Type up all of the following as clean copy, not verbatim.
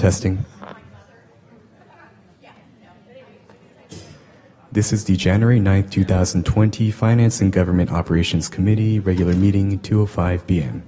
Testing. This is the January 9th, 2020 Finance and Government Operations Committee regular meeting, 2:05 p.m.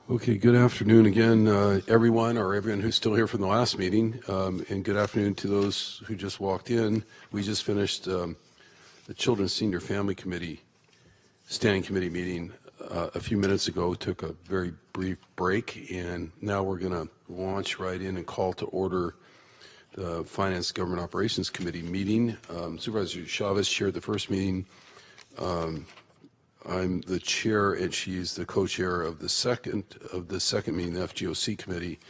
Okay, good afternoon again, everyone who's still here from the last meeting, and good afternoon to those who just walked in. We just finished the Children's Senior Family Committee Standing Committee meeting a few minutes ago. Took a very brief break, and now we're going to launch right in and call to order the Finance Government Operations Committee meeting. Supervisor Chavez chaired the first meeting. I'm the chair, and she's the co-chair of the second meeting, the FGOC committee.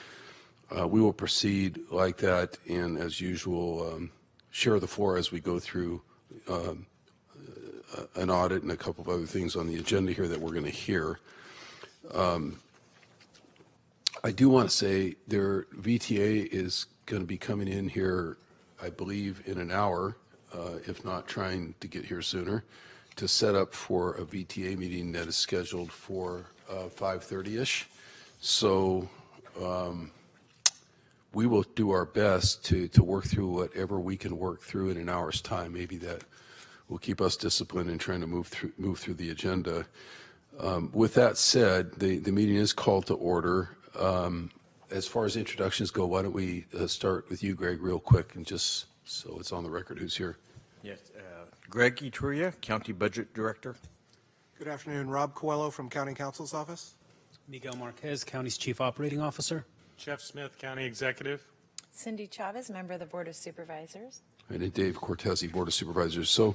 We will proceed like that, and as usual, share the floor as we go through an audit and a couple of other things on the agenda here that we're going to hear. I do want to say their VTA is going to be coming in here, I believe, in an hour, if not trying to get here sooner, to set up for a VTA meeting that is scheduled for 5:30-ish. So we will do our best to work through whatever we can work through in an hour's time. Maybe that will keep us disciplined in trying to move through the agenda. With that said, the meeting is called to order. As far as introductions go, why don't we start with you, Greg, real quick, and just so it's on the record who's here. Yes, Greg Ituria, County Budget Director. Good afternoon. Rob Coelho from County Counsel's Office. Miguel Marquez, County's Chief Operating Officer. Jeff Smith, County Executive. Cindy Chavez, member of the Board of Supervisors. And Dave Cortese, Board of Supervisors. So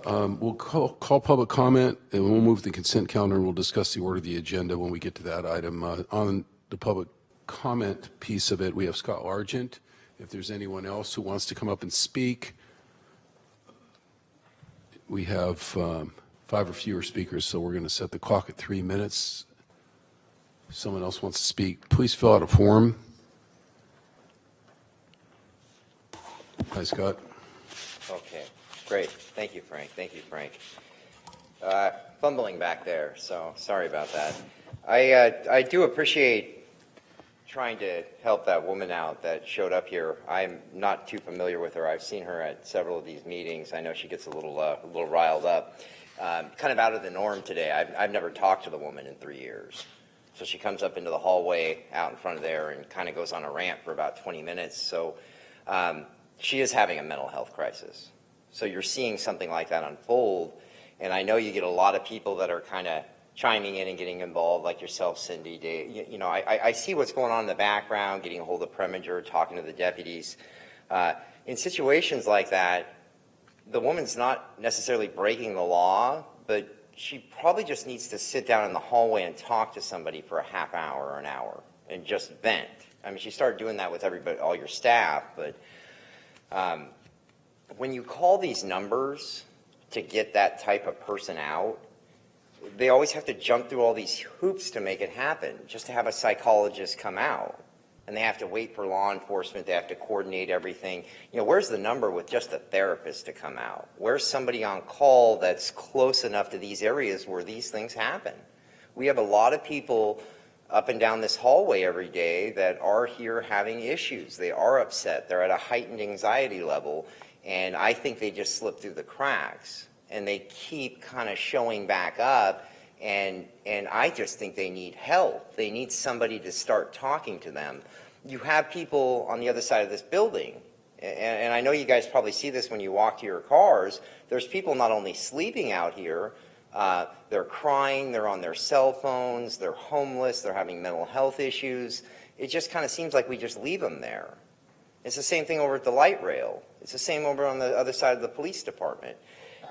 we'll call public comment, and we'll move the consent calendar, and we'll discuss the order of the agenda when we get to that item. On the public comment piece of it, we have Scott Largent. If there's anyone else who wants to come up and speak, we have 5 or fewer speakers, so we're going to set the clock at 3 minutes. If someone else wants to speak, please fill out a form. Hi, Scott. Okay, great. Thank you, Frank. Thank you, Frank. Fumbling back there, so sorry about that. I do appreciate trying to help that woman out that showed up here. I'm not too familiar with her. I've seen her at several of these meetings. I know she gets a little riled up. Kind of out of the norm today. I've never talked to the woman in 3 years. So she comes up into the hallway out in front of there and kind of goes on a rant for about 20 minutes. So she is having a mental health crisis. So you're seeing something like that unfold. And I know you get a lot of people that are kind of chiming in and getting involved, like yourself, Cindy, Dave. You know, I see what's going on in the background, getting a hold of Preminger, talking to the deputies. In situations like that, the woman's not necessarily breaking the law, but she probably just needs to sit down in the hallway and talk to somebody for a half hour or an hour and just vent. I mean, she started doing that with everybody, all your staff, but when you call these numbers to get that type of person out, they always have to jump through all these hoops to make it happen, just to have a psychologist come out. And they have to wait for law enforcement. They have to coordinate everything. You know, where's the number with just a therapist to come out? Where's somebody on call that's close enough to these areas where these things happen? We have a lot of people up and down this hallway every day that are here having issues. They are upset. They're at a heightened anxiety level. And I think they just slip through the cracks. And they keep kind of showing back up, and I just think they need help. They need somebody to start talking to them. You have people on the other side of this building, and I know you guys probably see this when you walk to your cars. There's people not only sleeping out here, they're crying, they're on their cell phones, they're homeless, they're having mental health issues. It just kind of seems like we just leave them there. It's the same thing over at the light rail. It's the same over on the other side of the police department.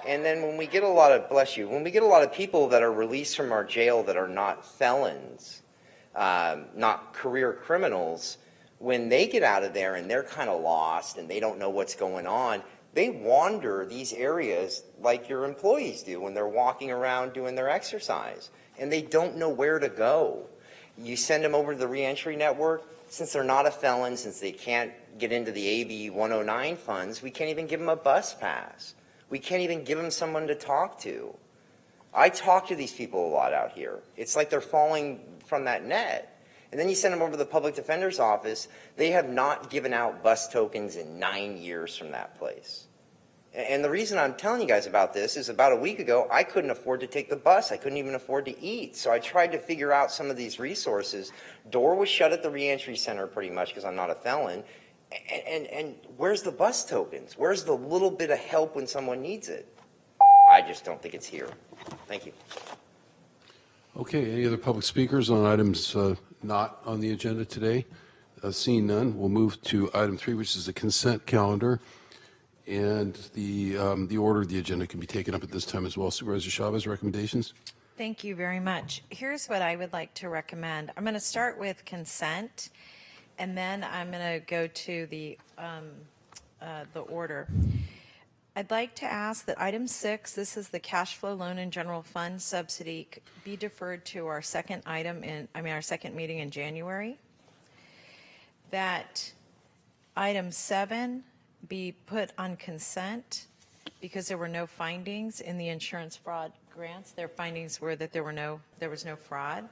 And then when we get a lot of, when we get a lot of people that are released from our jail that are not felons, not career criminals, when they get out of there and they're kind of lost and they don't know what's going on, they wander these areas like your employees do when they're walking around doing their exercise, and they don't know where to go. You send them over to the reentry network. Since they're not a felon, since they can't get into the AB 109 funds, we can't even give them a bus pass. We can't even give them someone to talk to. I talk to these people a lot out here. It's like they're falling from that net. And then you send them over to the public defender's office. They have not given out bus tokens in 9 years from that place. And the reason I'm telling you guys about this is about a week ago, I couldn't afford to take the bus. I couldn't even afford to eat. So I tried to figure out some of these resources. Door was shut at the reentry center pretty much because I'm not a felon. And where's the bus tokens? Where's the little bit of help when someone needs it? I just don't think it's here. Thank you. Okay, any other public speakers on items not on the agenda today? Seeing none, we'll move to item 3, which is the consent calendar. And the order of the agenda can be taken up at this time as well. Supervisor Chavez, recommendations? Thank you very much. Here's what I would like to recommend. I'm going to start with consent, and then I'm going to go to the order. I'd like to ask that item 6, this is the cash flow loan and general fund subsidy, be deferred to our second our second meeting in January. That item 7 be put on consent because there were no findings in the insurance fraud grants. Their findings were that there was no fraud.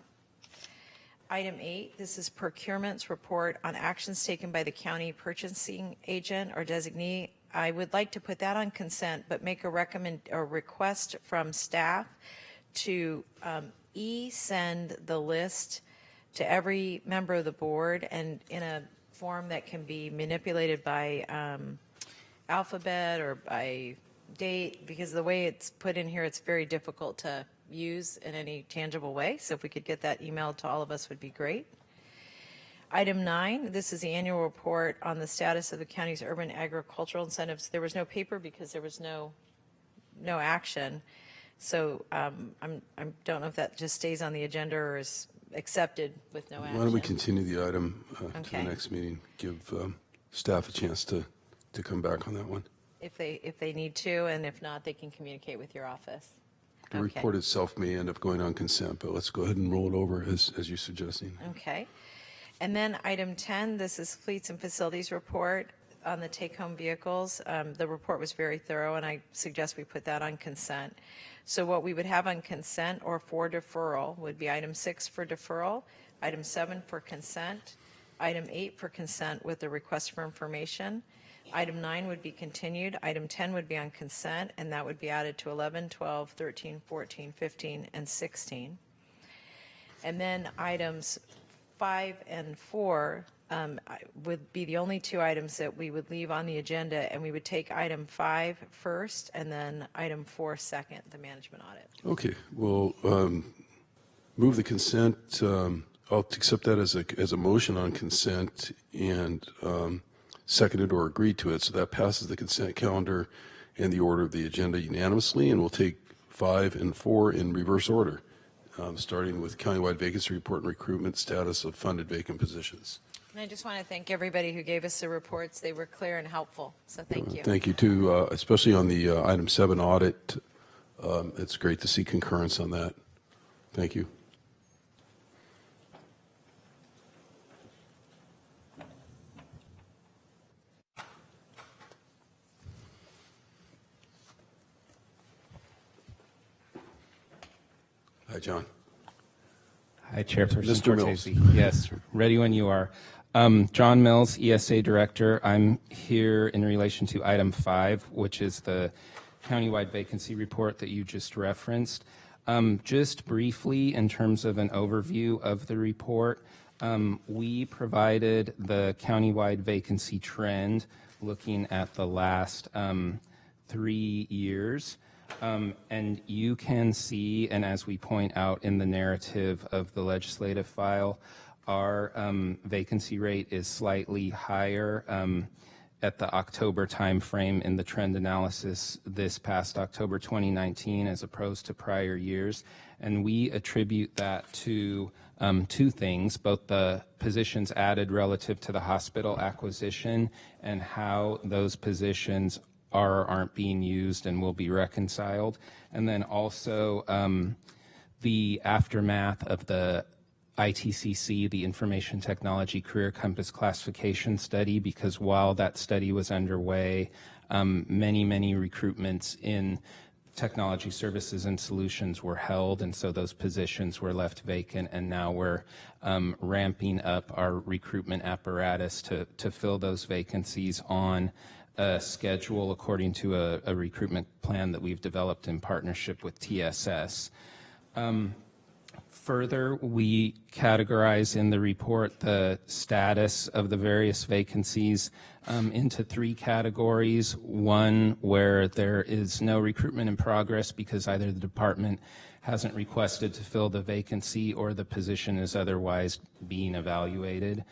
Item 8, this is procurement's report on actions taken by the county purchasing agent or designee. I would like to put that on consent, but make a request from staff to send the list to every member of the board and in a form that can be manipulated by alphabet or by date, because the way it's put in here, it's very difficult to use in any tangible way. So if we could get that emailed to all of us would be great. Item 9, this is the annual report on the status of the county's urban agricultural incentives. There was no paper because there was no action. So I don't know if that just stays on the agenda or is accepted with no action. Why don't we continue the item to Okay. the next meeting? Give staff a chance to come back on that one. If they need to, and if not, they can communicate with your office. The Okay. report itself may end up going on consent, but let's go ahead and roll it over as you're suggesting. Okay. And then item 10, this is fleets and facilities report on the take-home vehicles. The report was very thorough, and I suggest we put that on consent. So what we would have on consent or for deferral would be item 6 for deferral, item 7 for consent, item 8 for consent with a request for information. Item 9 would be continued. Item 10 would be on consent, and that would be added to 11, 12, 13, 14, 15, and 16. And then items 5 and 4 would be the only 2 items that we would leave on the agenda, and we would take item 5 first and then item 4 second, the management audit. Okay, we'll move the consent. I'll accept that as a motion on consent and seconded or agreed to it. So that passes the consent calendar and the order of the agenda unanimously, and we'll take 5 and 4 in reverse order. Starting with countywide vacancy report and recruitment status of funded vacant positions. And I just want to thank everybody who gave us the reports. They were clear and helpful, so thank you. Thank you, too, especially on the item 7 audit. It's great to see concurrence on that. Thank you. Hi, John. Hi, Chairperson Mr. Mills. Cortese. Yes, ready when you are. John Mills, ESA Director. I'm here in relation to item 5, which is the countywide vacancy report that you just referenced. Just briefly, in terms of an overview of the report, we provided the countywide vacancy trend looking at the last 3 years. And you can see, and as we point out in the narrative of the legislative file, our vacancy rate is slightly higher at the October timeframe in the trend analysis this past October 2019 as opposed to prior years. And we attribute that to 2 things, both the positions added relative to the hospital acquisition and how those positions are or aren't being used and will be reconciled. And then also the aftermath of the ITCC, the Information Technology Career Compass Classification Study, because while that study was underway, many recruitments in technology services and solutions were held, and so those positions were left vacant, and now we're ramping up our recruitment apparatus to fill those vacancies on a schedule according to a recruitment plan that we've developed in partnership with TSS. Further, we categorize in the report the status of the various vacancies into 3 categories. One where there is no recruitment in progress because either the department hasn't requested to fill the vacancy or the position is otherwise being evaluated.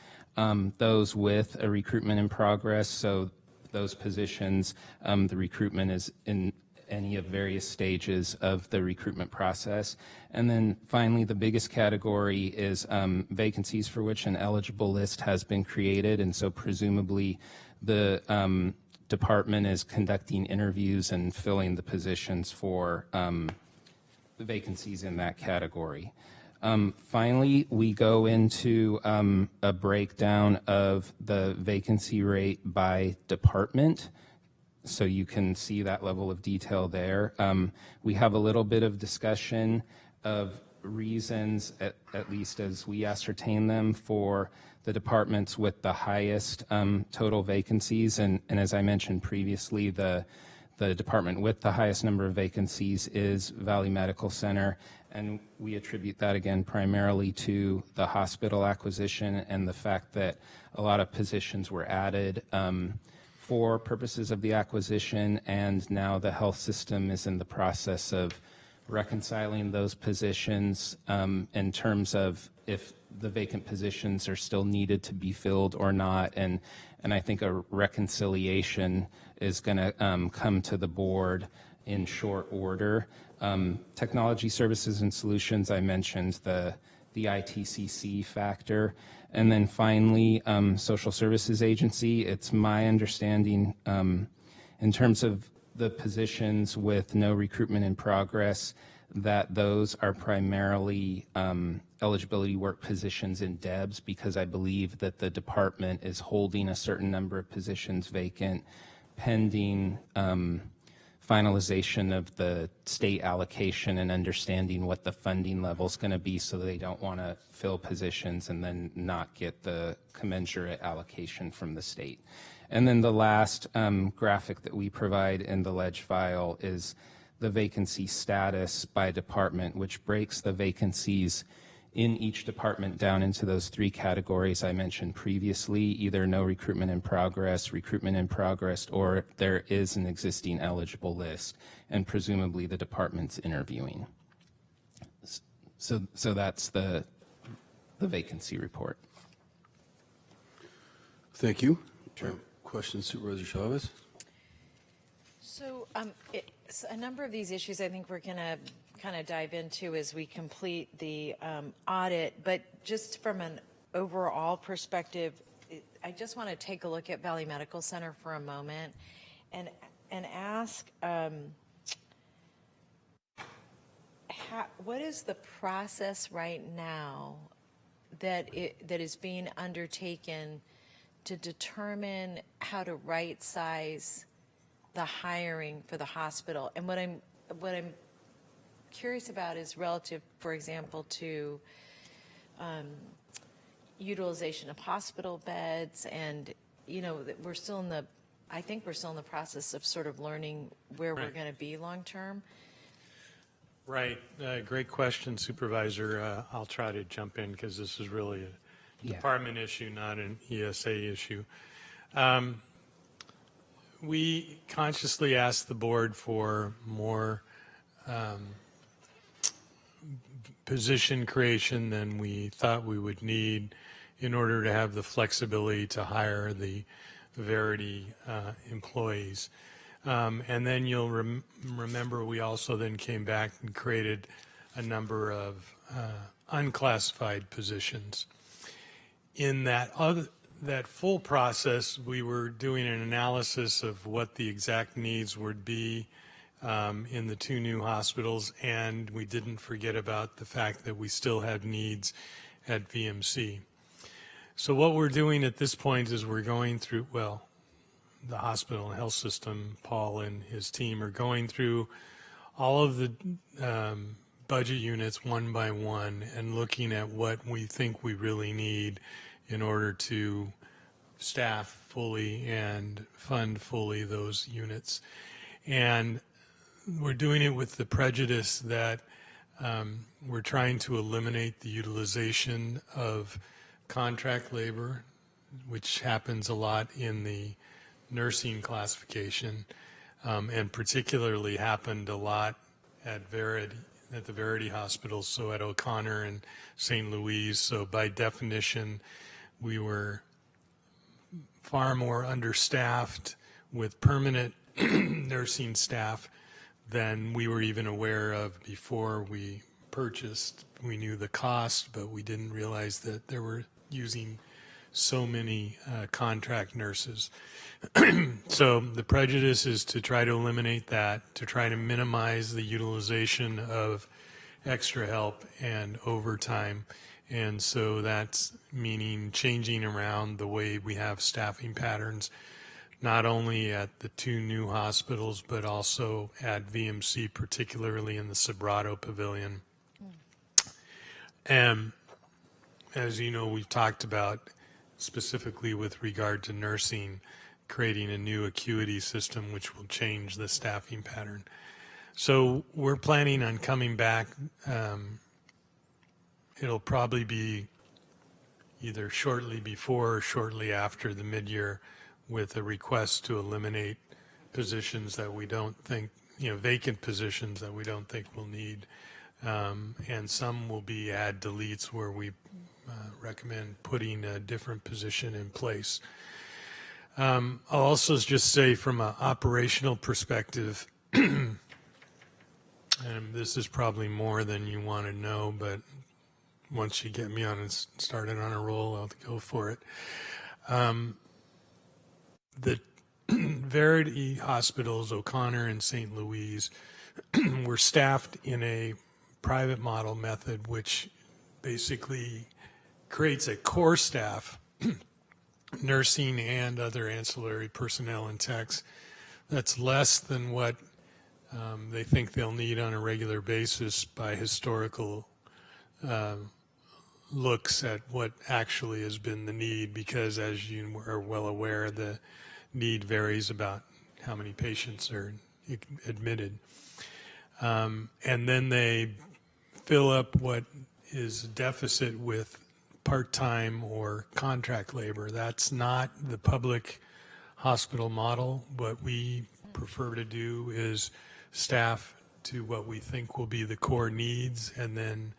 Those with a recruitment in progress, so those positions, the recruitment is in any of various stages of the recruitment process. And then finally, the biggest category is vacancies for which an eligible list has been created, and so presumably the department is conducting interviews and filling the positions for the vacancies in that category. Finally, we go into a breakdown of the vacancy rate by department, so you can see that level of detail there. We have a little bit of discussion of reasons, at least as we ascertain them, for the departments with the highest total vacancies. And as I mentioned previously, the department with the highest number of vacancies is Valley Medical Center, and we attribute that again primarily to the hospital acquisition and the fact that a lot of positions were added for purposes of the acquisition, and now the health system is in the process of reconciling those positions in terms of if the vacant positions are still needed to be filled or not, and I think a reconciliation is going to come to the board in short order. Technology services and solutions, I mentioned the ITCC factor. And then finally, social services agency, it's my understanding in terms of the positions with no recruitment in progress that those are primarily eligibility work positions in DEBS, because I believe that the department is holding a certain number of positions vacant pending finalization of the state allocation and understanding what the funding level is going to be, so they don't want to fill positions and then not get the commensurate allocation from the state. And then the last graphic that we provide in the ledge file is the vacancy status by department, which breaks the vacancies in each department down into those 3 categories I mentioned previously, either no recruitment in progress, or there is an existing eligible list, and presumably the department's interviewing. So that's the vacancy report. Thank you. Sure. Questions, Supervisor Chavez? So a number of these issues I think we're going to kind of dive into as we complete the audit, but just from an overall perspective, I just want to take a look at Valley Medical Center for a moment and ask what is the process right now that is being undertaken to determine how to right size the hiring for the hospital? And what I'm curious about is relative, for example, to utilization of hospital beds, and we're still in the, I think we're still in the process of sort of learning where we're going to be long term. Right. Great question, Supervisor. I'll try to jump in because this is really a department issue, not an ESA issue. We consciously asked the board for more position creation than we thought we would need in order to have the flexibility to hire the Verity employees. And then you'll remember we also then came back and created a number of unclassified positions. In that full process, we were doing an analysis of what the exact needs would be in the 2 new hospitals, and we didn't forget about the fact that we still had needs at VMC. So what we're doing at this point is we're going through, the hospital and health system, Paul and his team are going through all of the budget units one by one and looking at what we think we really need in order to staff fully and fund fully those units. And we're doing it with the prejudice that we're trying to eliminate the utilization of contract labor, which happens a lot in the nursing classification, and particularly happened a lot at the Verity hospitals, so at O'Connor and St. Louis. So by definition, we were far more understaffed with permanent nursing staff than we were even aware of before we purchased. We knew the cost, but we didn't realize that they were using so many contract nurses. So the prejudice is to try to eliminate that, to try to minimize the utilization of extra help and overtime. And so that's meaning changing around the way we have staffing patterns, not only at the 2 new hospitals, but also at VMC, particularly in the Sobrato Pavilion. And as you know, we've talked about specifically with regard to nursing, creating a new acuity system which will change the staffing pattern. So we're planning on coming back. It'll probably be either shortly before or shortly after the mid-year with a request to eliminate positions that we don't think, vacant positions that we don't think we'll need. And some will be add deletes where we recommend putting a different position in place. I'll also just say from an operational perspective, and this is probably more than you want to know, but once you get me on and started on a roll, I'll go for it. The Verity hospitals, O'Connor and St. Louis, were staffed in a private model method, which basically creates a core staff, nursing and other ancillary personnel and techs, that's less than what they think they'll need on a regular basis by historical looks at what actually has been the need, because as you are well aware, the need varies about how many patients are admitted. And then they fill up what is a deficit with part-time or contract labor. That's not the public hospital model. What we prefer to do is staff to what we think will be the core needs and then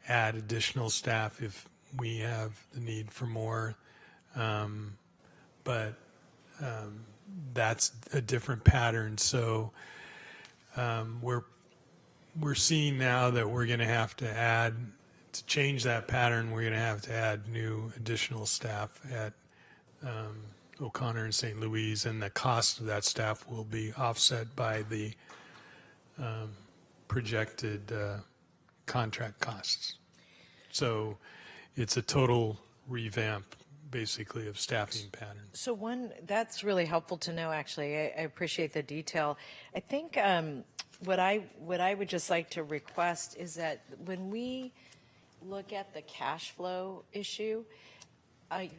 add additional staff if we have the need for more. But that's a different pattern. So we're seeing now that we're going to have to change that pattern, we're going to have to add new additional staff at O'Connor and St. Louis, and the cost of that staff will be offset by the projected contract costs. So it's a total revamp, basically, of staffing patterns. So that's really helpful to know, actually. I appreciate the detail. I think what I would just like to request is that when we look at the cash flow issue, I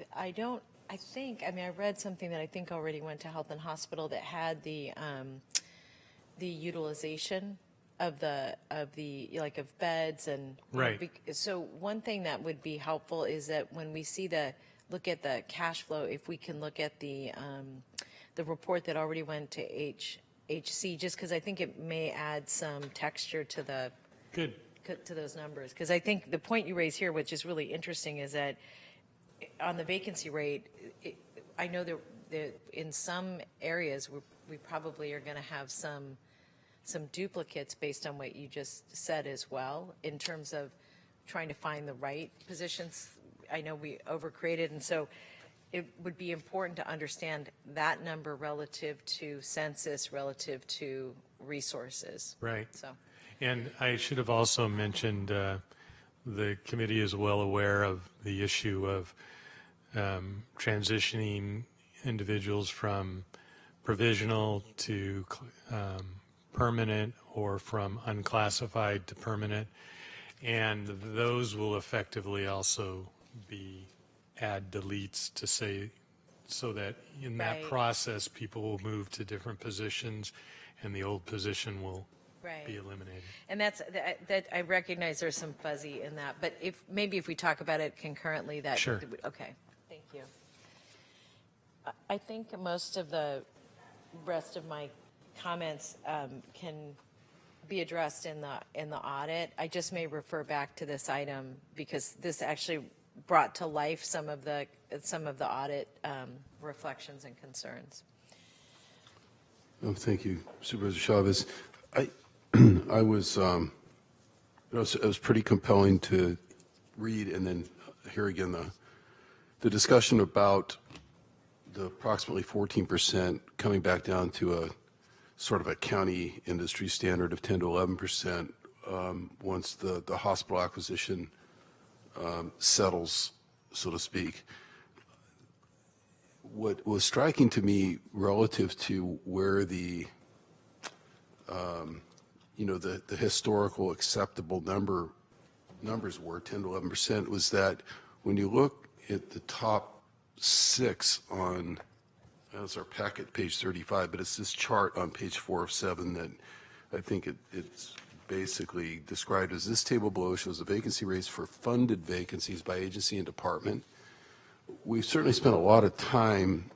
read something that I think already went to Health and Hospital that had the utilization of beds and right. So one thing that would be helpful is that when we look at the cash flow, if we can look at the report that already went to HC, just because I think it may add some texture to to those numbers. Because I think the point you raise here, which is really interesting, is that on the vacancy rate, I know that in some areas we probably are going to have some duplicates based on what you just said as well, in terms of trying to find the right positions. I know we overcreated, and so it would be important to understand that number relative to census, relative to resources. Right. So. And I should have also mentioned the committee is well aware of the issue of transitioning individuals from provisional to permanent, or from unclassified to permanent, and those will effectively also be add deletes to say so that in that Right. process, people will move to different positions and the old position will Right. be eliminated. And that I recognize there's some fuzzy in that, but if we talk about it concurrently, that. Sure. Okay, thank you. I think most of the rest of my comments can be addressed in the audit. I just may refer back to this item because this actually brought to life some of the audit reflections and concerns. Oh, thank you, Supervisor Chavez. I was, it was pretty compelling to read and then hear again the discussion about the approximately 14% coming back down to a sort of a county industry standard of 10 to 11% once the hospital acquisition settles, so to speak. What was striking to me relative to where the historical acceptable numbers were, 10 to 11%, was that when you look at the top 6 on, that's our packet, page 35, but it's this chart on page 4 of 7 that I think it's basically described as this table below shows the vacancy rates for funded vacancies by agency and department. We've certainly spent a lot of time,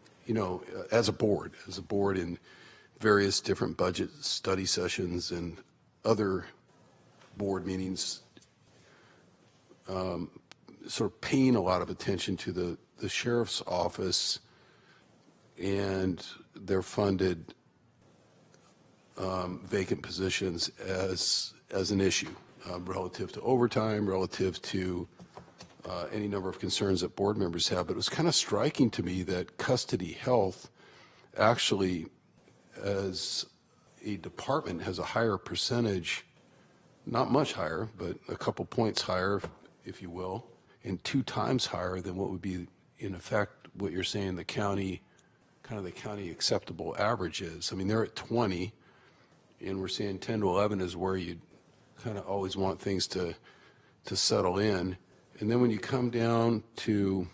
as a board in various different budget study sessions and other board meetings, sort of paying a lot of attention to the sheriff's office and their funded vacant positions as an issue relative to overtime, relative to any number of concerns that board members have. But it was kind of striking to me that custody health actually, as a department, has a higher percentage, not much higher, but a couple points higher, if you will, and 2 times higher than what would be, in effect, what you're saying the county acceptable average is. I mean, they're at 20, and we're saying 10 to 11 is where you kind of always want things to settle in. And then when you come down to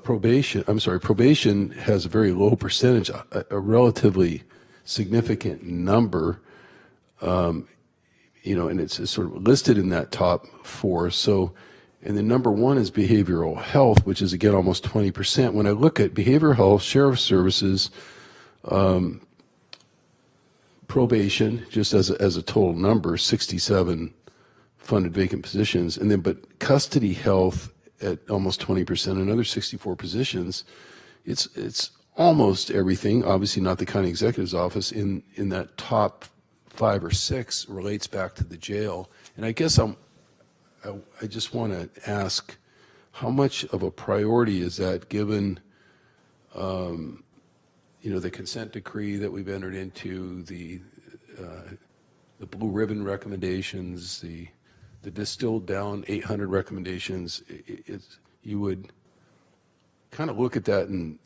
probation has a very low percentage, a relatively significant number, and it's sort of listed in that top 4. So, and then number 1 is behavioral health, which is again almost 20%. When I look at behavioral health, sheriff services, probation, just as a total number, 67 funded vacant positions, and then but custody health at almost 20%, another 64 positions. It's almost everything. Obviously, not the county executive's office in that top 5 or 6 relates back to the jail. And I guess I just want to ask, how much of a priority is that given the consent decree that we've entered into, the blue ribbon recommendations, the distilled down 800 recommendations? You would kind of look at that, and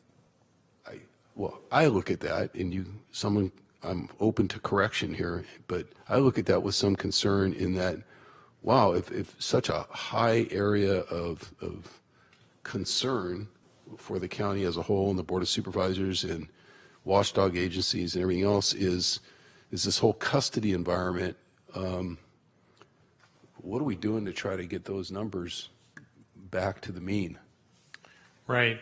I look at that, and I'm open to correction here, but I look at that with some concern in that, wow, if such a high area of concern for the county as a whole and the Board of Supervisors and watchdog agencies and everything else is this whole custody environment, what are we doing to try to get those numbers back to the mean? Right.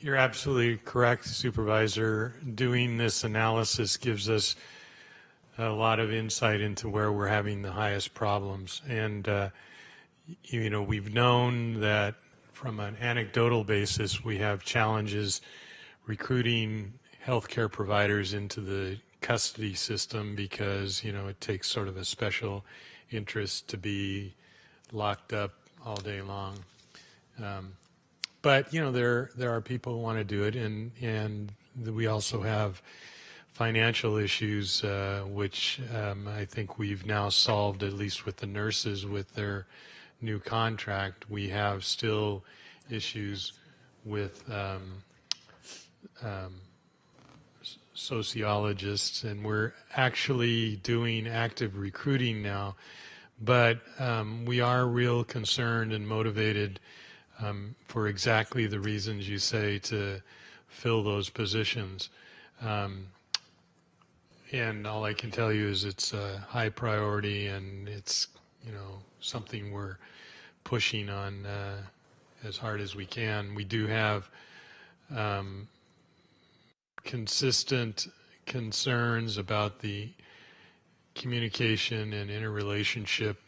You're absolutely correct, Supervisor. Doing this analysis gives us a lot of insight into where we're having the highest problems. And, we've known that from an anecdotal basis, we have challenges recruiting healthcare providers into the custody system because, it takes sort of a special interest to be locked up all day long. But there are people who want to do it, and we also have financial issues, which I think we've now solved, at least with the nurses, with their new contract. We have still issues with sociologists, and we're actually doing active recruiting now. But we are real concerned and motivated for exactly the reasons you say to fill those positions. And all I can tell you is it's a high priority, and it's, you know, something we're pushing on as hard as we can. We do have consistent concerns about the communication and interrelationship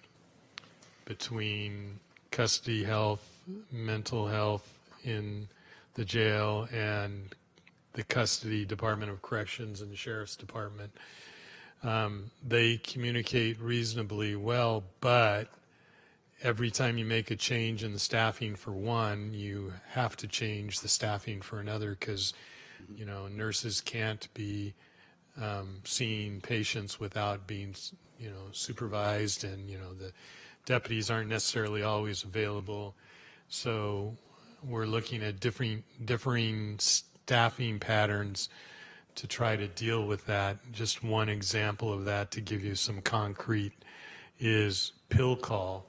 between custody health, mental health in the jail, and the custody Department of Corrections and the Sheriff's Department. They communicate reasonably well, but every time you make a change in the staffing for one, you have to change the staffing for another, because, you know, nurses can't be seeing patients without being, you know, supervised, and, you know, the deputies aren't necessarily always available. So we're looking at differing staffing patterns to try to deal with that. Just one example of that, to give you some concrete, is pill call.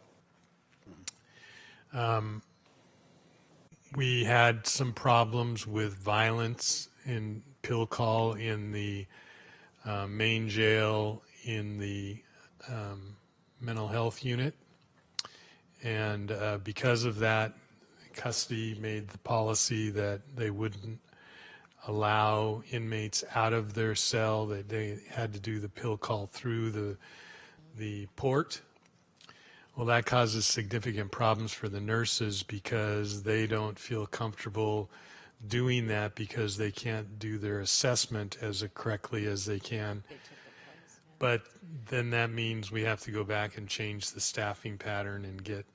We had some problems with violence in pill call in the main jail, in the mental health unit, and because of that, custody made the policy that they wouldn't allow inmates out of their cell, that they had to do the pill call through the port. Well, that causes significant problems for the nurses, because they don't feel comfortable doing that, because they can't do their assessment as correctly as they can. But then that means we have to go back and change the staffing pattern and get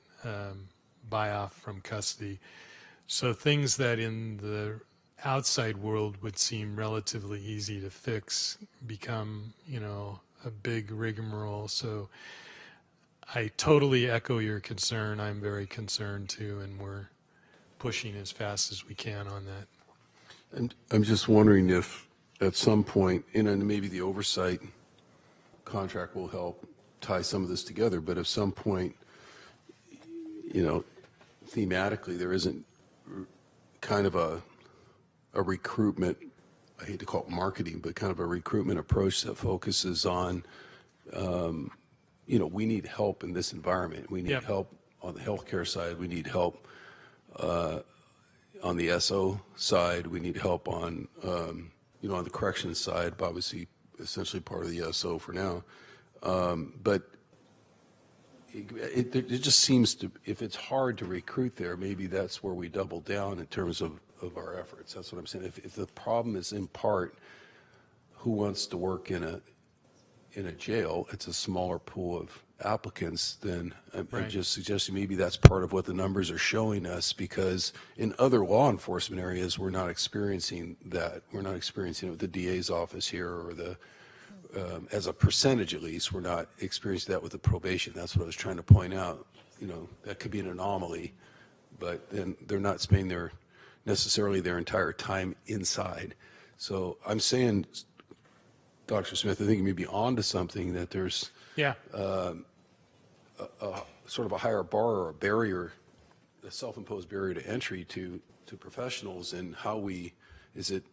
buy-off from custody. So things that in the outside world would seem relatively easy to fix become, you know, a big rigmarole. So I totally echo your concern. I'm very concerned too, and we're pushing as fast as we can on that. And I'm just wondering if at some point, and maybe the oversight contract will help tie some of this together, but at some point, you know, thematically, there isn't kind of a recruitment, I hate to call it marketing, but kind of a recruitment approach that focuses on, you know, we need help in this environment. We need help on the healthcare side. We need help on the SO side. We need help on, you know, on the corrections side, obviously essentially part of the SO for now. But it just seems to, if it's hard to recruit there, maybe that's where we double down in terms of our efforts. That's what I'm saying. If the problem is in part who wants to work in a jail, it's a smaller pool of applicants, then I'm just suggesting maybe that's part of what the numbers are showing us, because in other law enforcement areas, we're not experiencing that. We're not experiencing it with the DA's office here, or the as a percentage at least, we're not experiencing that with the probation. That's what I was trying to point out. You know, that could be an anomaly, but then they're not spending necessarily their entire time inside. So I'm saying, Dr. Smith, I think you may be on to something, that there's a sort of a higher bar or a barrier, a self-imposed barrier to entry to professionals, and how is it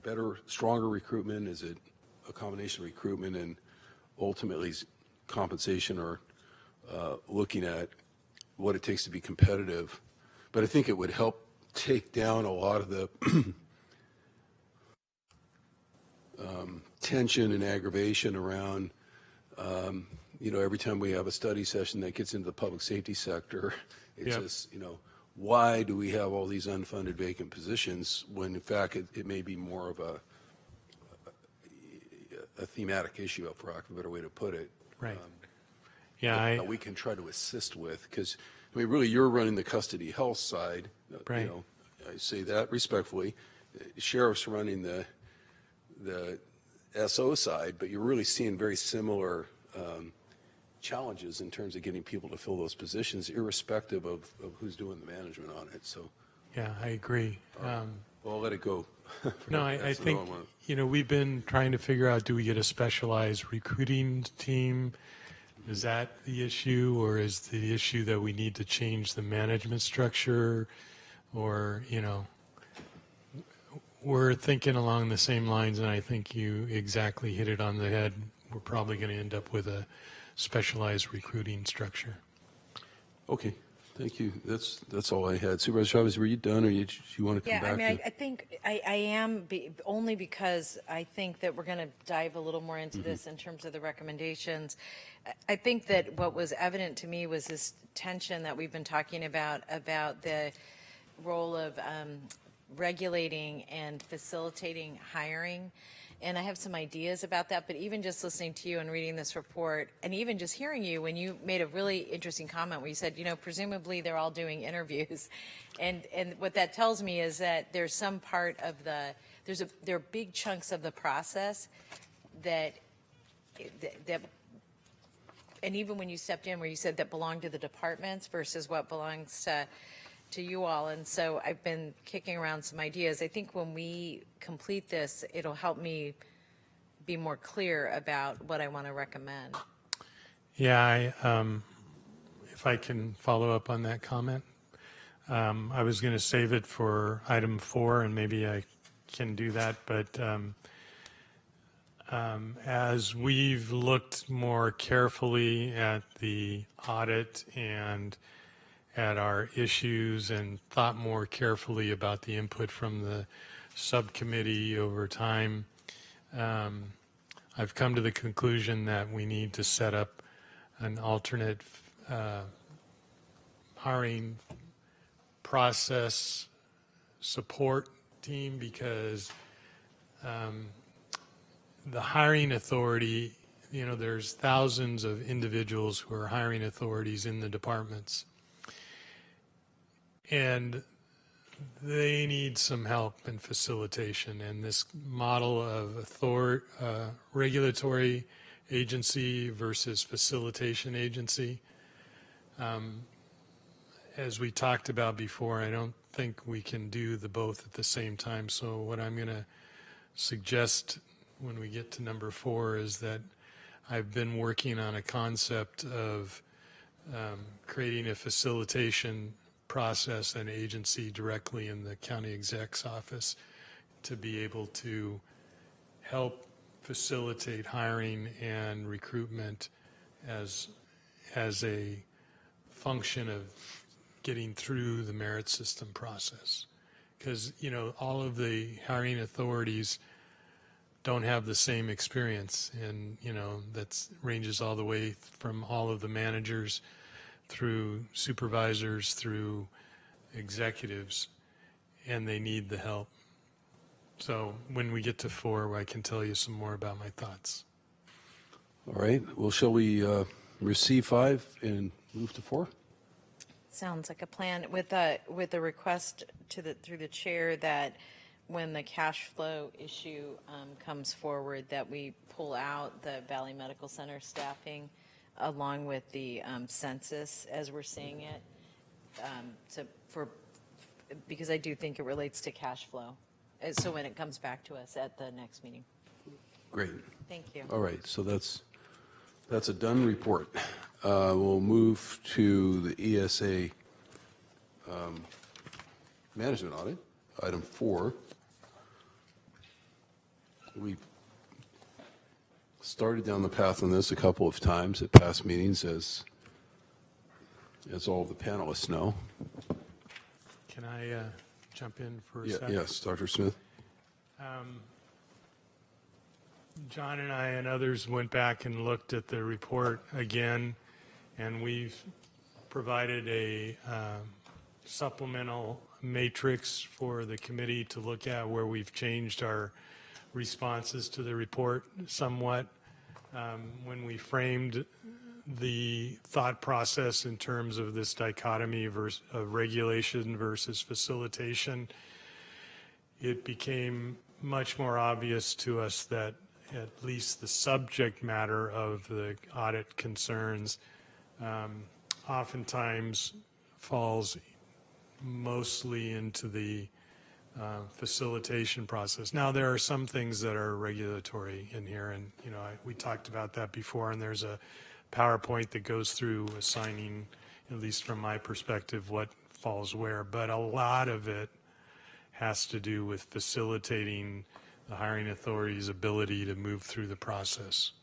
better, stronger recruitment? Is it a combination of recruitment and ultimately compensation, or looking at what it takes to be competitive? But I think it would help take down a lot of the tension and aggravation around, you know, every time we have a study session that gets into the public safety sector, it's just, you know, why do we have all these unfunded vacant positions, when in fact it may be more of a thematic issue, for lack of a better way to put it. Right. That we can try to assist with, because I mean, really, you're running the custody health side. Right. You know, I say that respectfully. Sheriff's running the SO side, but you're really seeing very similar challenges in terms of getting people to fill those positions, irrespective of who's doing the management on it. So. Yeah, I agree. Well, I'll let it go. No, I think, we've been trying to figure out, do we get a specialized recruiting team? Is that the issue, or is the issue that we need to change the management structure? Or, we're thinking along the same lines, and I think you exactly hit it on the head. We're probably going to end up with a specialized recruiting structure. Okay, thank you. That's all I had. Supervisor Chavez, were you done, or you want to come back? Yeah, I think I am, only because I think that we're going to dive a little more into this in terms of the recommendations. I think that what was evident to me was this tension that we've been talking about the role of regulating and facilitating hiring. And I have some ideas about that, but even just listening to you and reading this report, and even just hearing you when you made a really interesting comment where you said, presumably they're all doing interviews. And what that tells me is that there's some part of there are big chunks of the process that and even when you stepped in where you said that belonged to the departments versus what belongs to you all. And so I've been kicking around some ideas. I think when we complete this, it'll help me be more clear about what I want to recommend. Yeah, if I can follow up on that comment. I was going to save it for item 4, and maybe I can do that, but as we've looked more carefully at the audit and at our issues and thought more carefully about the input from the subcommittee over time, I've come to the conclusion that we need to set up an alternate hiring process support team, because the hiring authority, there's thousands of individuals who are hiring authorities in the departments. And they need some help and facilitation. And this model of regulatory agency versus facilitation agency, as we talked about before, I don't think we can do the both at the same time. So what I'm going to suggest when we get to number 4 is that I've been working on a concept of creating a facilitation process and agency directly in the county exec's office to be able to help facilitate hiring and recruitment as a function of getting through the merit system process. Because, all of the hiring authorities don't have the same experience, and, that ranges all the way from all of the managers through supervisors, through executives, and they need the help. So when we get to 4, I can tell you some more about my thoughts. All right. Well, shall we receive 5 and move to 4? Sounds like a plan, with a request through the chair that when the cash flow issue comes forward, that we pull out the Valley Medical Center staffing along with the census as we're seeing it, because I do think it relates to cash flow. So when it comes back to us at the next meeting. Great. Thank you. All right. So that's a done report. We'll move to the ESA management audit, item 4. We started down the path on this a couple of times at past meetings, as all of the panelists know. Can I jump in for a second? Yes, Dr. Smith. John and I and others went back and looked at the report again, and we've provided a supplemental matrix for the committee to look at, where we've changed our responses to the report somewhat. When we framed the thought process in terms of this dichotomy of regulation versus facilitation, it became much more obvious to us that at least the subject matter of the audit concerns oftentimes falls mostly into the facilitation process. Now, there are some things that are regulatory in here, and we talked about that before, and there's a PowerPoint that goes through assigning, at least from my perspective, what falls where, but a lot of it has to do with facilitating the hiring authority's ability to move through the process.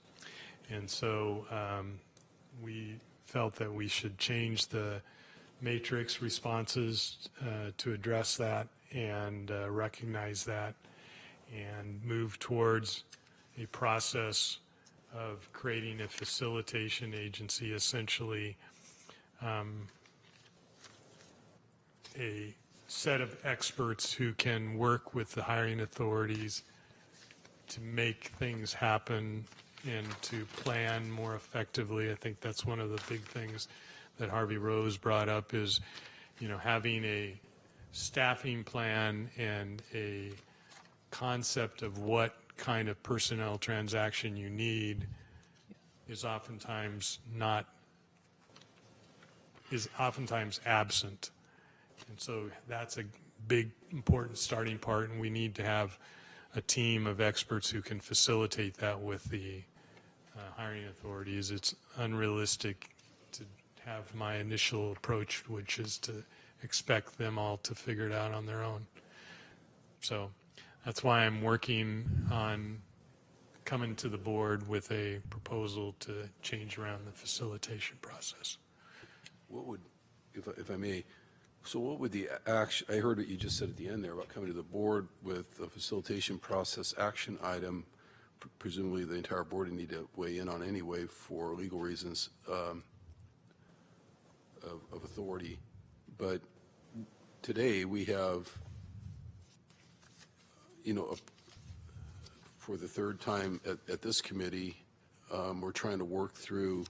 And so we felt that we should change the matrix responses to address that and recognize that and move towards a process of creating a facilitation agency, essentially a set of experts who can work with the hiring authorities to make things happen and to plan more effectively. I think that's one of the big things that Harvey Rose brought up is, having a staffing plan and a concept of what kind of personnel transaction you need is oftentimes absent. And so that's a big, important starting part, and we need to have a team of experts who can facilitate that with the hiring authorities. It's unrealistic to have my initial approach, which is to expect them all to figure it out on their own. So that's why I'm working on coming to the board with a proposal to change around the facilitation process. What would, if I may, so what would the action, I heard what you just said at the end there about coming to the board with a facilitation process action item, presumably the entire board would need to weigh in on anyway for legal reasons of authority. But today we have, for the third time at this committee, we're trying to work through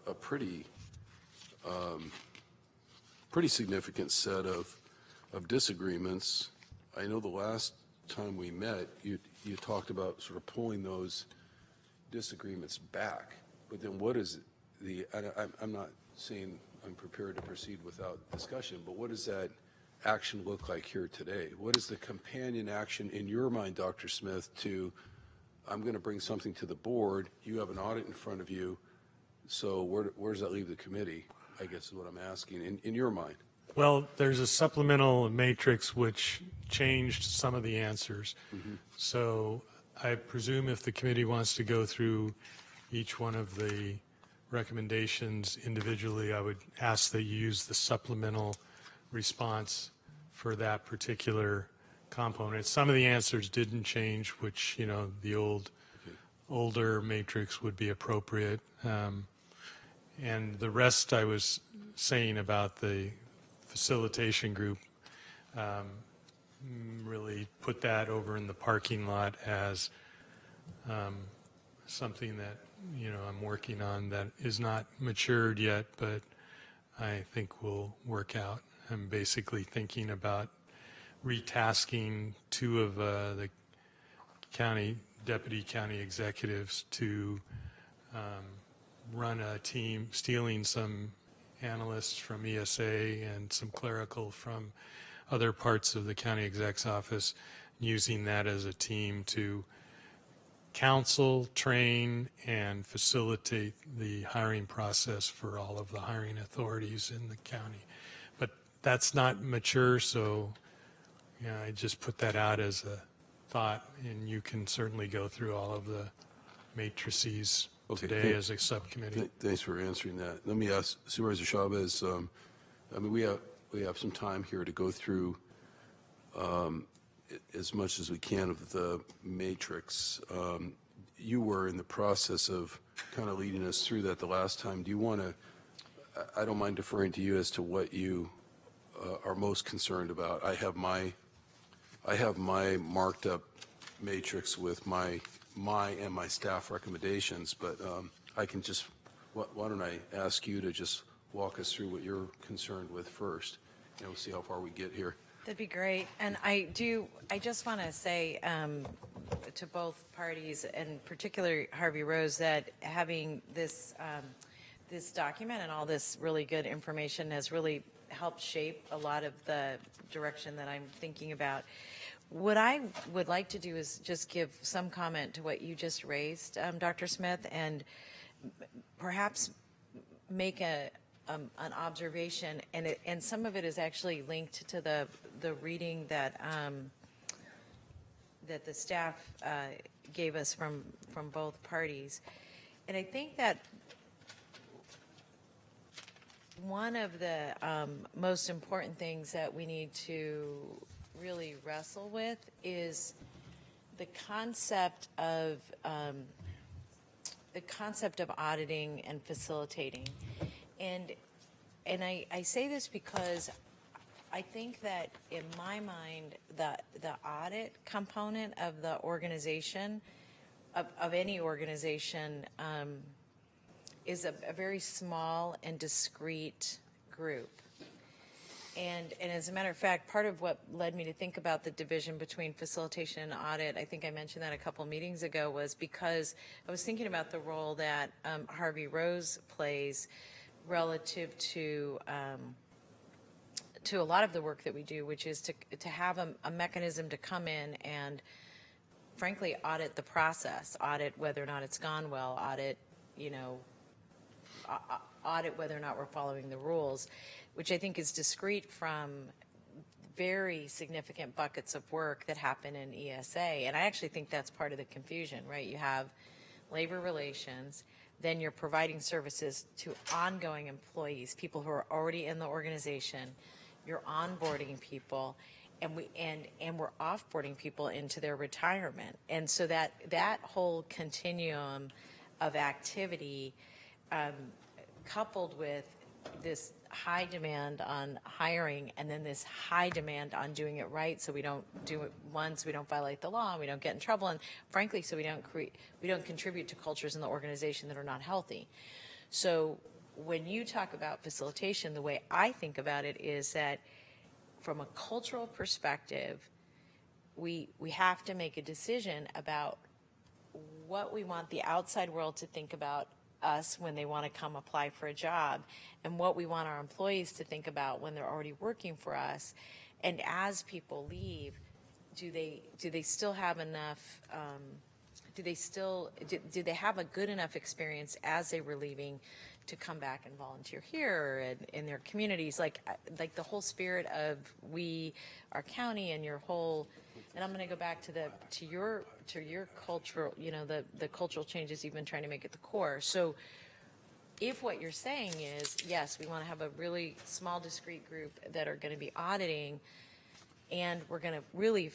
a pretty significant set of disagreements. I know the last time we met, you talked about sort of pulling those disagreements back, but then what is I'm not saying I'm prepared to proceed without discussion, but what does that action look like here today? What is the companion action in your mind, Dr. Smith, to I'm going to bring something to the board, you have an audit in front of you, so where does that leave the committee, I guess is what I'm asking, in your mind? Well, there's a supplemental matrix which changed some of the answers. Mm-hmm. So I presume if the committee wants to go through each one of the recommendations individually, I would ask that you use the supplemental response for that particular component. Some of the answers didn't change, which, the older matrix would be appropriate. And the rest I was saying about the facilitation group, really put that over in the parking lot as something that, I'm working on that is not matured yet, but I think will work out. I'm basically thinking about retasking two of the deputy county executives to run a team, stealing some analysts from ESA and some clerical from other parts of the county exec's office, using that as a team to counsel, train, and facilitate the hiring process for all of the hiring authorities in the county. But that's not mature, so I just put that out as a thought, and you can certainly go through all of the matrices today as a subcommittee. Thanks for answering that. Let me ask Supervisor Chavez. We have some time here to go through as much as we can of the matrix. You were in the process of kind of leading us through that the last time. Do you want to? I don't mind deferring to you as to what you are most concerned about. I have my marked up matrix with my and my staff recommendations, but I can just, why don't I ask you to just walk us through what you're concerned with first, and we'll see how far we get here. That'd be great. And I just want to say to both parties, and particularly Harvey Rose, that having this document and all this really good information has really helped shape a lot of the direction that I'm thinking about. What I would like to do is just give some comment to what you just raised, Dr. Smith, and perhaps make an observation, and some of it is actually linked to the reading that that the staff gave us from both parties. And I think that one of the most important things that we need to really wrestle with is the concept of auditing and facilitating. And I say this because I think that in my mind, the audit component of the organization, of any organization, is a very small and discrete group. And as a matter of fact, part of what led me to think about the division between facilitation and audit, I think I mentioned that a couple meetings ago, was because I was thinking about the role that Harvey Rose plays relative to a lot of the work that we do, which is to have a mechanism to come in and, frankly, audit the process, audit whether or not it's gone well, audit, audit whether or not we're following the rules, which I think is discrete from very significant buckets of work that happen in ESA. And I actually think that's part of the confusion, right? You have labor relations, then you're providing services to ongoing employees, people who are already in the organization. You're onboarding people, and we're offboarding people into their retirement. And so that whole continuum of activity, coupled with this high demand on hiring and then this high demand on doing it right, so we don't do it once, we don't violate the law, and we don't get in trouble, and frankly, so we don't contribute to cultures in the organization that are not healthy. So when you talk about facilitation, the way I think about it is that from a cultural perspective, we have to make a decision about what we want the outside world to think about us when they want to come apply for a job, and what we want our employees to think about when they're already working for us. And as people leave, do they still have enough, do they have a good enough experience as they were leaving to come back and volunteer here and in their communities, like the whole spirit of our county, and your whole. And I'm going to go back to your cultural, the cultural changes you've been trying to make at the core. So if what you're saying is, yes, we want to have a really small, discrete group that are going to be auditing, and we're going to really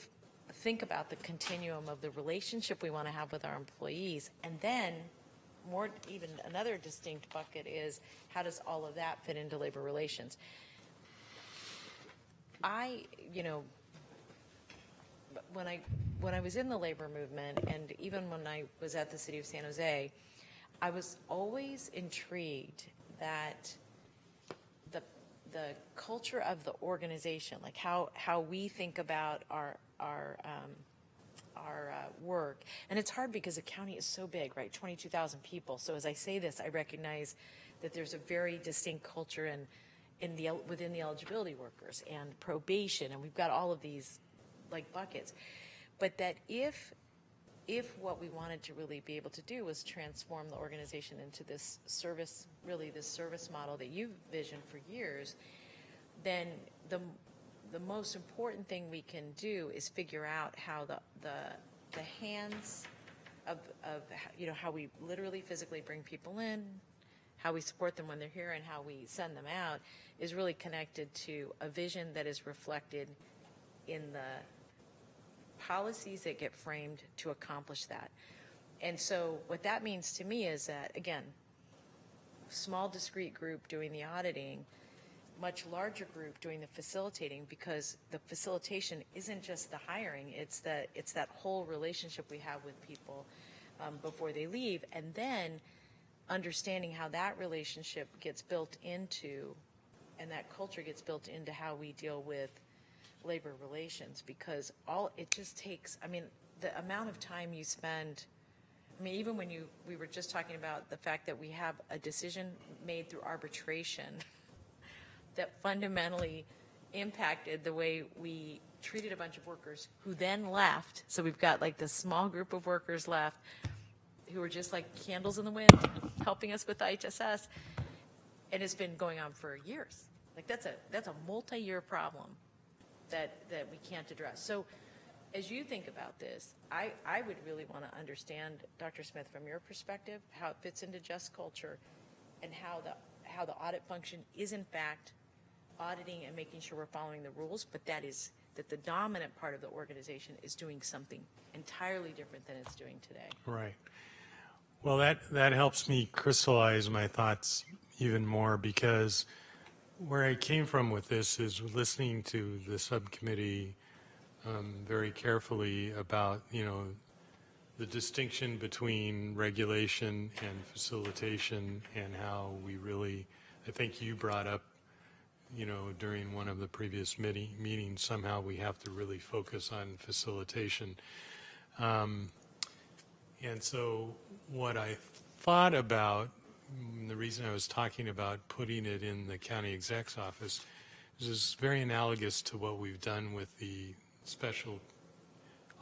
think about the continuum of the relationship we want to have with our employees, and then even another distinct bucket is, how does all of that fit into labor relations? When I was in the labor movement, and even when I was at the city of San Jose, I was always intrigued that the culture of the organization, like how we think about our work. And it's hard because the county is so big, right? 22,000 people. So as I say this, I recognize that there's a very distinct culture within the eligibility workers and probation, and we've got all of these like buckets. But that if what we wanted to really be able to do was transform the organization into this service model that you've visioned for years, then the most important thing we can do is figure out how the hands of how we literally physically bring people in, how we support them when they're here, and how we send them out is really connected to a vision that is reflected in the policies that get framed to accomplish that. And so what that means to me is that, again, small discrete group doing the auditing, much larger group doing the facilitating, because the facilitation isn't just the hiring, it's that whole relationship we have with people before they leave, and then understanding how that relationship gets built into, and that culture gets built into how we deal with labor relations, because it just takes, the amount of time you spend, even when we were just talking about the fact that we have a decision made through arbitration that fundamentally impacted the way we treated a bunch of workers who then left. So we've got like this small group of workers left who are just like candles in the wind, helping us with the HSS. And it's been going on for years. Like that's a multi-year problem that we can't address. So as you think about this, I would really want to understand, Dr. Smith, from your perspective, how it fits into just culture and how the audit function is in fact auditing and making sure we're following the rules, but that the dominant part of the organization is doing something entirely different than it's doing today. Right. Well, that helps me crystallize my thoughts even more, because where I came from with this is listening to the subcommittee very carefully about, the distinction between regulation and facilitation, and how we really, I think you brought up, during one of the previous meetings, somehow we have to really focus on facilitation. And so what I thought about, the reason I was talking about putting it in the county exec's office is very analogous to what we've done with the special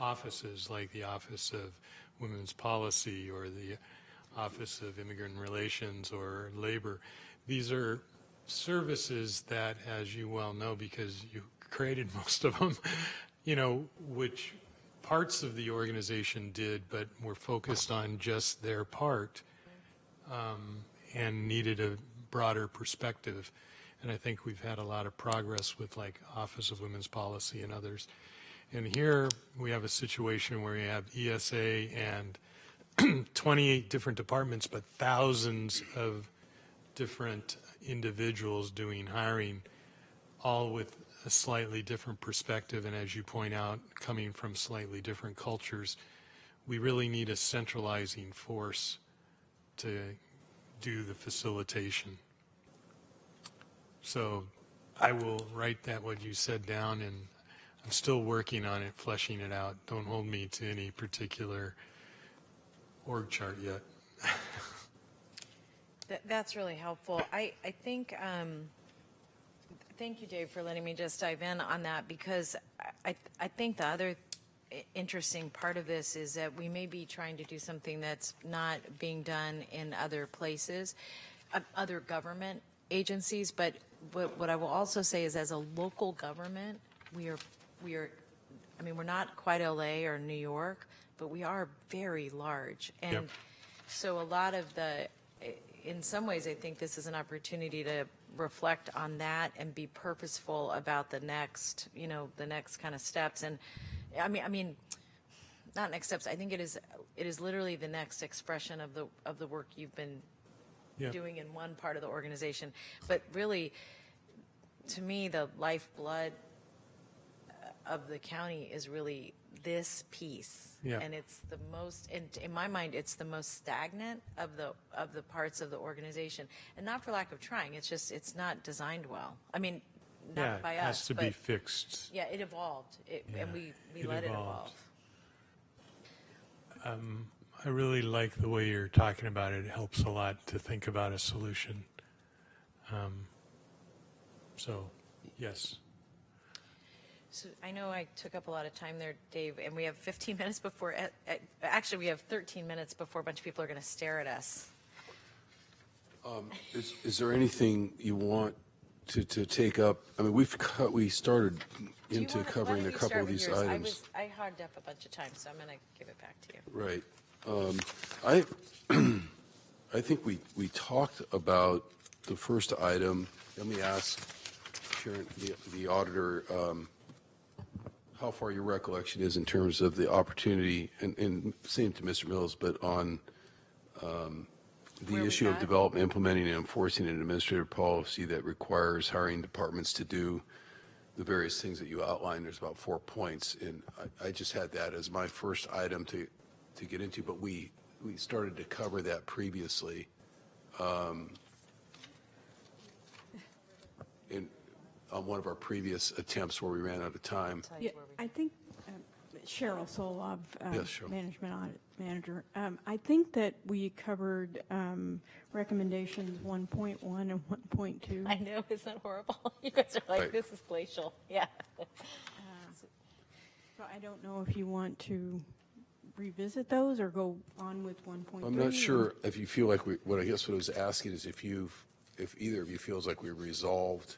offices, like the Office of Women's Policy or the Office of Immigrant Relations or Labor. These are services that, as you well know, because you created most of them, which parts of the organization did, but were focused on just their part and needed a broader perspective. And I think we've had a lot of progress with like Office of Women's Policy and others. And here we have a situation where we have ESA and 28 different departments, but thousands of different individuals doing hiring, all with a slightly different perspective, and as you point out, coming from slightly different cultures. We really need a centralizing force to do the facilitation. So I will write that, what you said, down, and I'm still working on it, fleshing it out. Don't hold me to any particular org chart yet. That's really helpful. I think, thank you, Dave, for letting me just dive in on that, because I think the other interesting part of this is that we may be trying to do something that's not being done in other places, other government agencies. But what I will also say is, as a local government, we are, I mean, we're not quite LA or New York, but we are very large. And Yep. so a lot of in some ways, I think this is an opportunity to reflect on that and be purposeful about the next kind of steps. And I mean, not next steps. I think it is literally the next expression of the work you've been doing in one part of the organization. But really, to me, the lifeblood of the county is really this piece. Yeah. And it's the most, in my mind, it's the most stagnant of the parts of the organization. And not for lack of trying, it's just, it's not designed well. I mean, not by us. It has to be fixed. Yeah, it evolved, and we let it evolve. I really like the way you're talking about it. It helps a lot to think about a solution. So, yes. So I know I took up a lot of time there, Dave, and we have 15 minutes before, actually we have 13 minutes before a bunch of people are going to stare at us. Is there anything you want to take up? I mean, we started into covering a couple of these items. I hogged up a bunch of time, so I'm going to give it back to you. Right. I think we talked about the first item. Let me ask Sharon, the auditor, how far your recollection is in terms of the opportunity, and same to Mr. Mills, but on the issue of developing, implementing, and enforcing an administrative policy that requires hiring departments to do the various things that you outlined. There's about 4 points, and I just had that as my first item to get into, but we started to cover that previously. On one of our previous attempts where we ran out of time. Yeah, I think Cheryl Solov, Yes, Cheryl. Management Audit Manager. I think that we covered recommendations 1.1 and 1.2. I know, isn't that horrible? You guys are like, Right. this is glacial. Yeah. So I don't know if you want to revisit those or go on with 1.3. I'm not sure if you feel like what I guess what I was asking is if either of you feels like we resolved,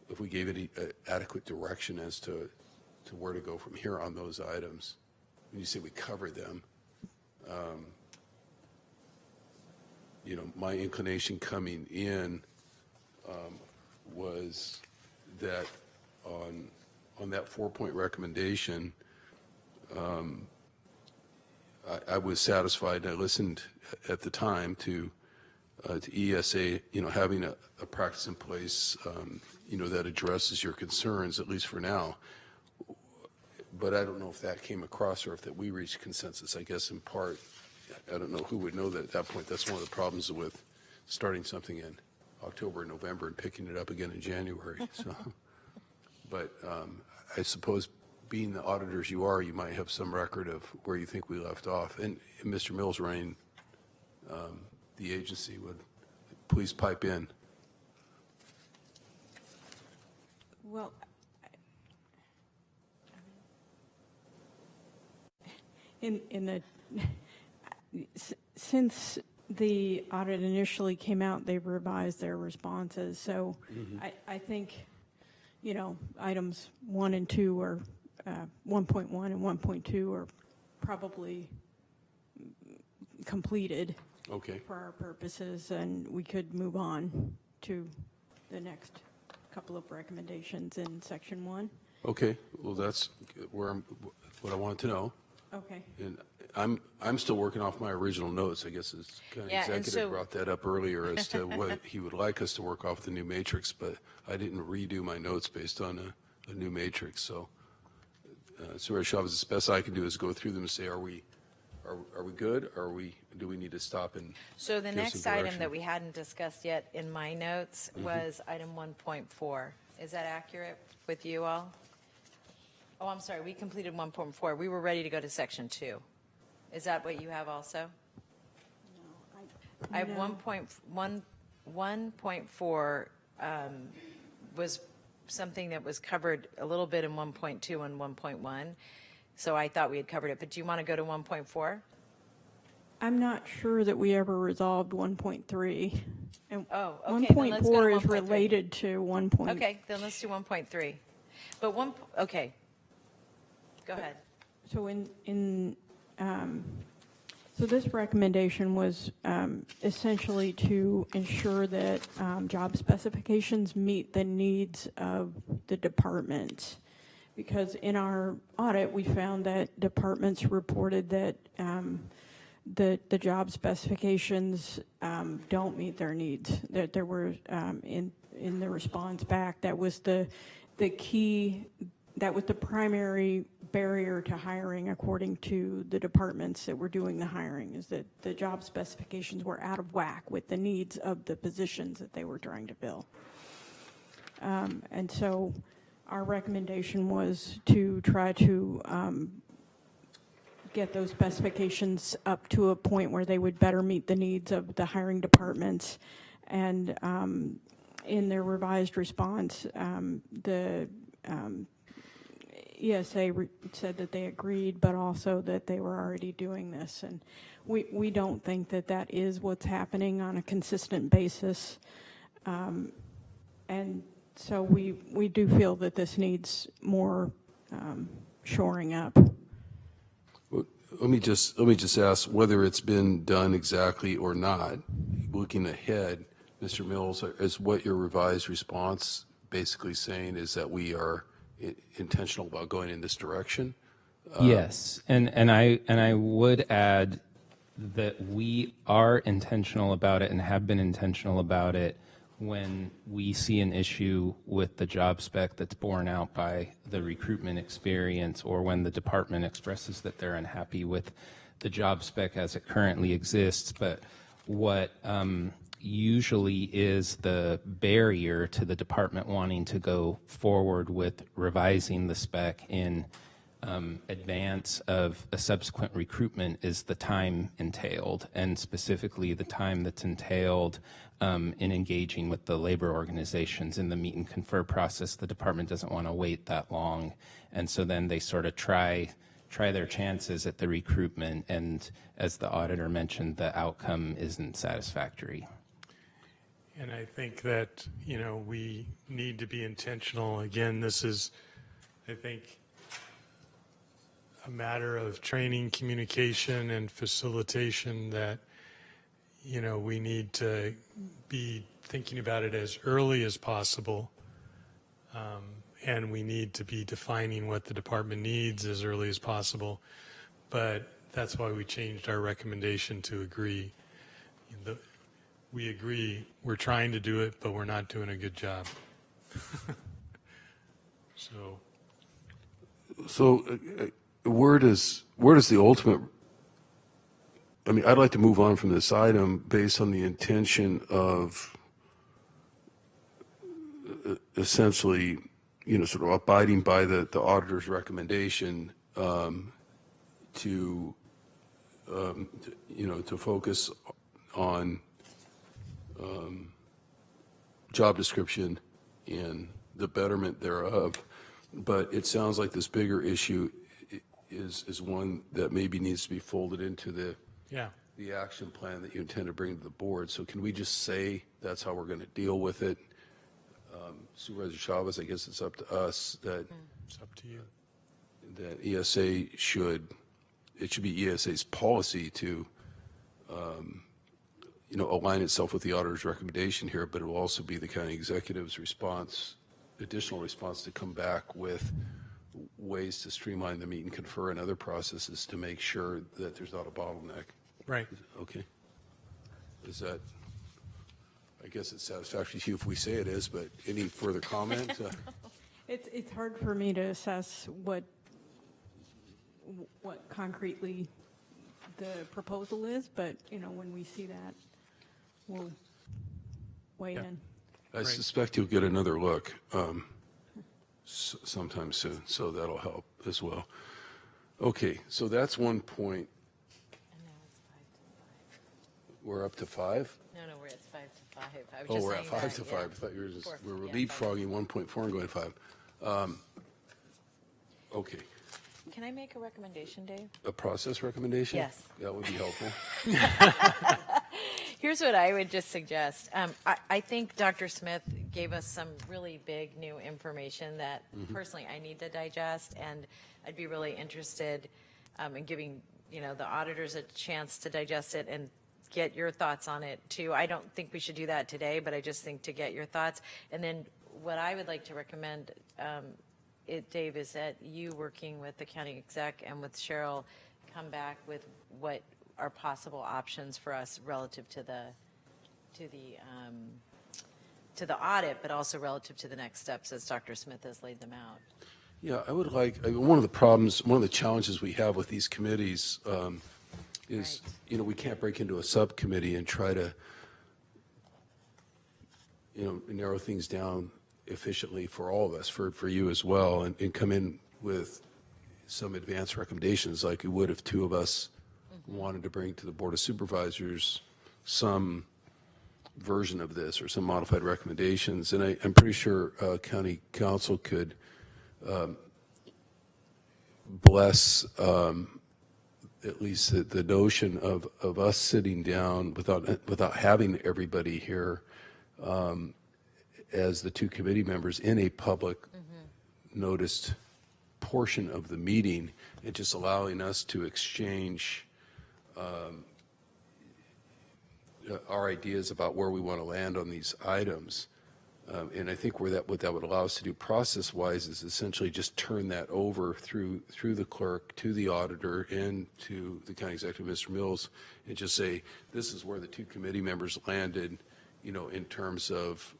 if we gave it adequate direction as to where to go from here on those items. When you say we covered them, my inclination coming in was that on that 4-point recommendation, I was satisfied, and I listened at the time to ESA, having a practice in place, that addresses your concerns, at least for now. But I don't know if that came across or if that we reached consensus, I guess in part. I don't know who would know that at that point. That's one of the problems with starting something in October and November and picking it up again in January. So, but I suppose being the auditors you are, you might have some record of where you think we left off. And Mr. Mills running the agency would please pipe in. Well, since the audit initially came out, they've revised their responses. So I think, items 1 and 2 are 1.1 and 1.2 are probably completed Okay. for our purposes, and we could move on to the next couple of recommendations in section 1. Okay. Well, that's what I wanted to know. Okay. And I'm still working off my original notes. I guess as kind of Yeah, and executive so- brought that up earlier as to what he would like us to work off the new matrix, but I didn't redo my notes based on a new matrix. So, Supervisor Chavez, the best I can do is go through them and say, are we good? Do we need to stop and So the give next some item direction? that we hadn't discussed yet in my notes was item 1.4. Is that accurate with you all? Oh, I'm sorry, we completed 1.4. We were ready to go to section 2. Is that what you have also? I have No. 1.4 was something that was covered a little bit in 1.2 and 1.1. So I thought we had covered it, but do you want to go to 1.4? I'm not sure that we ever resolved 1.3. And Oh, okay, then let's go to 1.4 is 1.3. related to 1. Okay, then let's do 1.3. But okay. Go ahead. So so this recommendation was essentially to ensure that job specifications meet the needs of the departments. Because in our audit, we found that departments reported that the job specifications don't meet their needs. That there were in the response back, that was the key. That was the primary barrier to hiring, according to the departments that were doing the hiring, is that the job specifications were out of whack with the needs of the positions that they were trying to fill. And so our recommendation was to try to get those specifications up to a point where they would better meet the needs of the hiring departments. And in their revised response, the ESA said that they agreed, but also that they were already doing this. And we don't think that that is what's happening on a consistent basis. And so we do feel that this needs more shoring up. Let me just ask whether it's been done exactly or not. Looking ahead, Mr. Mills, is what your revised response basically saying is that we are intentional about going in this direction? Yes, and I would add that we are intentional about it and have been intentional about it when we see an issue with the job spec that's borne out by the recruitment experience, or when the department expresses that they're unhappy with the job spec as it currently exists. But what usually is the barrier to the department wanting to go forward with revising the spec in advance of a subsequent recruitment is the time entailed, and specifically the time that's entailed in engaging with the labor organizations in the meet and confer process. The department doesn't want to wait that long, and so then they sort of try their chances at the recruitment, and as the auditor mentioned, the outcome isn't satisfactory. And I think that, you know, we need to be intentional. Again, this is, I think, a matter of training, communication, and facilitation that, you know, we need to be thinking about it as early as possible. And we need to be defining what the department needs as early as possible. But that's why we changed our recommendation to agree. We agree, we're trying to do it, but we're not doing a good job. So where does the ultimate, I mean, I'd like to move on from this item based on the intention of essentially, you know, sort of abiding by the auditor's recommendation to you know, to focus on job description and the betterment thereof. But it sounds like this bigger issue is one that maybe needs to be folded into the action plan that you intend to bring to the board. So can we just say that's how we're going to deal with it? Supervisor Chavez, I guess it's up to us that It's up to you. that ESA should be ESA's policy to you know, align itself with the auditor's recommendation here, but it will also be the county executive's additional response to come back with ways to streamline the meet and confer and other processes to make sure that there's not a bottleneck. Right. Okay. Is that, I guess it's satisfactory to you if we say it is, but any further comment? It's hard for me to assess what concretely the proposal is, but, you know, when we see that, we'll weigh in. I suspect you'll get another look sometime soon, so that'll help as well. Okay, so that's one point. And now it's 5 to 5. We're up to 5? No, we're at 5 to 5. I was Oh, just we're at saying 5 to that, 5. yeah. I thought you were just, we were Yeah, leapfrogging 1.4 and going 5. Okay. Can I make a recommendation, Dave? A process recommendation? Yes. That would be helpful. Here's what I would just suggest. I think Dr. Smith gave us some really big new information that personally I need to digest, and I'd be really interested in giving, you know, the auditors a chance to digest it and get your thoughts on it too. I don't think we should do that today, but I just think to get your thoughts. And then what I would like to recommend, Dave, is that you, working with the county exec and with Cheryl, come back with what are possible options for us relative to the audit, but also relative to the next steps as Dr. Smith has laid them out. Yeah, I would like, I mean, one of the challenges we have with these committees is, Right. you know, we can't break into a subcommittee and try to, you know, narrow things down efficiently for all of us, for you as well, and come in with some advanced recommendations like we would if two of us wanted to bring to the Board of Supervisors some version of this or some modified recommendations. And I'm pretty sure County Council could bless at least the notion of us sitting down without having everybody here as the two committee members in a public noticed portion of the meeting, and just allowing us to exchange our ideas about where we want to land on these items. And I think what that would allow us to do process-wise is essentially just turn that over through the clerk to the auditor and to the county executive, Mr. Mills, and just say, this is where the two committee members landed, you know, in terms of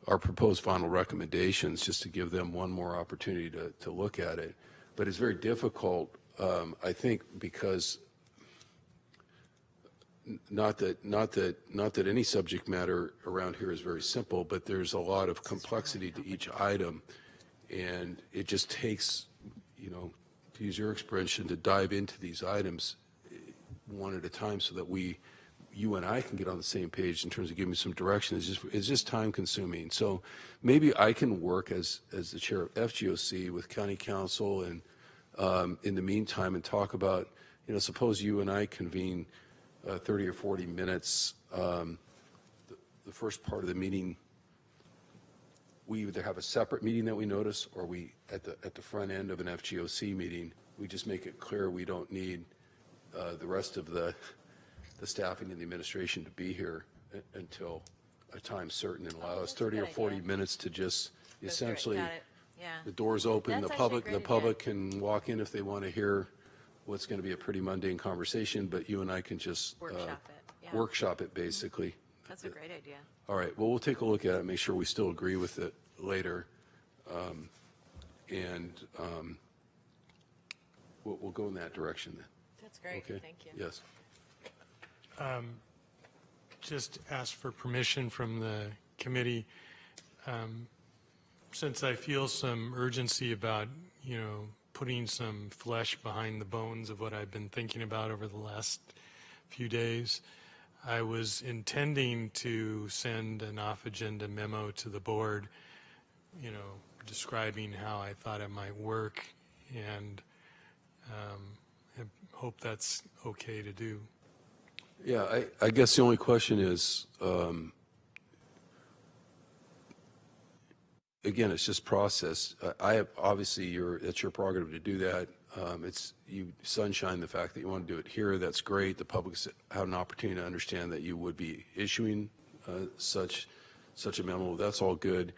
our proposed final recommendations, just to give them one more opportunity to look at it. But it's very difficult I think because not that any subject matter around here is very simple, but there's a lot of complexity to each item, and it just takes, you know, to use your expression, to dive into these items one at a time so that you and I can get on the same page in terms of giving some direction. It's just time consuming. So maybe I can work as the chair of FGOC with county council and in the meantime and talk about, you know, suppose you and I convene 30 or 40 minutes. The first part of the meeting, we either have a separate meeting that we notice, or we at the front end of an FGOC meeting, we just make it clear we don't need the rest of the staffing and the administration to be here until a time certain, and allow us 30 or 40 minutes to just essentially, Got it. Yeah. the doors open, That's the actually a public great can walk in if they want to hear what's going to be a pretty mundane conversation, but you and I can just Workshop it. Yeah. workshop it basically. That's a great idea. All right, well, we'll take a look at it, make sure we still agree with it later. We'll go in that direction then. That's great. Okay? Thank you. Yes. Just ask for permission from the committee. Since I feel some urgency about, you know, putting some flesh behind the bones of what I've been thinking about over the last few days, I was intending to send an off-agenda memo to the board, you know, describing how I thought it might work, and I hope that's okay to do. Yeah, I guess the only question is, again, it's just process. I have, obviously, it's your prerogative to do that. It's you sunshine the fact that you want to do it here. That's great. The public's had an opportunity to understand that you would be issuing such a memo. That's all good.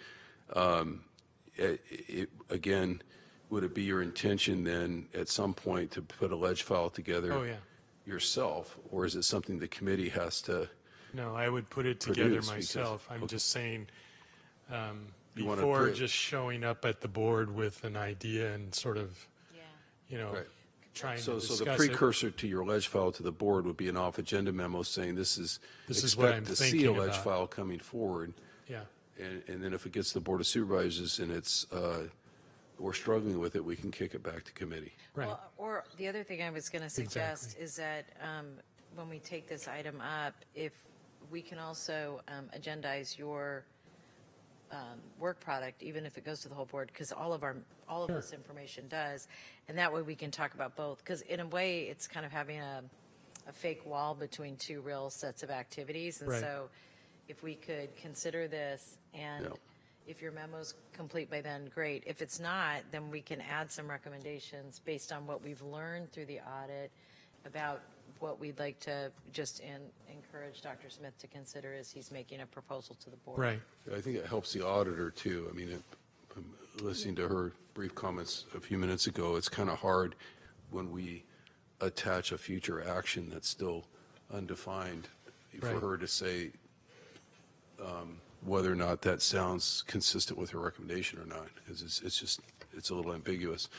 Again, would it be your intention then at some point to put a ledge file together? Oh, yeah. Yourself, or is it something the committee has to? No, I would put it together produce myself. I'm okay. just saying, You wanna before put- just showing up at the board with an idea and sort of, you know, Right. trying So to discuss the precursor to your ledge file to the board would be an off-agenda memo saying this is what I'm expect to see a thinking ledge about. file coming forward. Yeah. And then if it gets to the Board of Supervisors and it's, we're struggling with it, we can kick it back to committee. Right. Well, or the other thing I was going to suggest is that when we take this item up, if we can also agendize your work product, even if it goes to the whole board, because all of this information does, and that way we can talk about both. Because in a way, it's kind of having a fake wall between two real sets of activities, and Right. so if we could consider this, and Yeah. if your memo's complete by then, great. If it's not, then we can add some recommendations based on what we've learned through the audit about what we'd like to just encourage Dr. Smith to consider as he's making a proposal to the board. Right. I think it helps the auditor too. I mean, listening to her brief comments a few minutes ago, it's kind of hard when we attach a future action that's still undefined for Right. her to say whether or not that sounds consistent with her recommendation or not. It's a little ambiguous.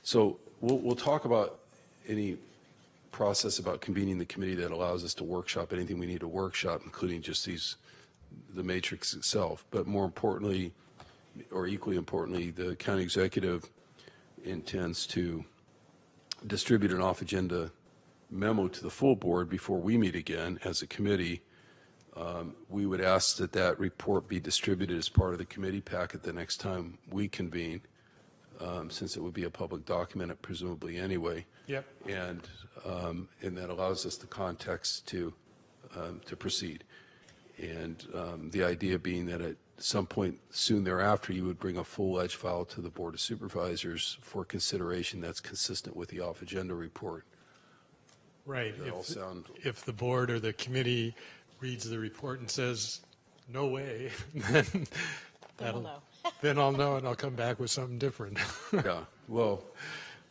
So we'll talk about any process about convening the committee that allows us to workshop anything we need to workshop, including just the matrix itself. But more importantly, or equally importantly, the county executive intends to distribute an off-agenda memo to the full board before we meet again as a committee. We would ask that report be distributed as part of the committee packet the next time we convene, since it would be a public document, presumably anyway. Yep. And that allows us the context to proceed. And the idea being that at some point soon thereafter, you would bring a full ledge file to the Board of Supervisors for consideration that's consistent with the off-agenda report. Right. Does that all sound? If the board or the committee reads the report and says, no way, then then I'll know and I'll come back with something different. Yeah, well,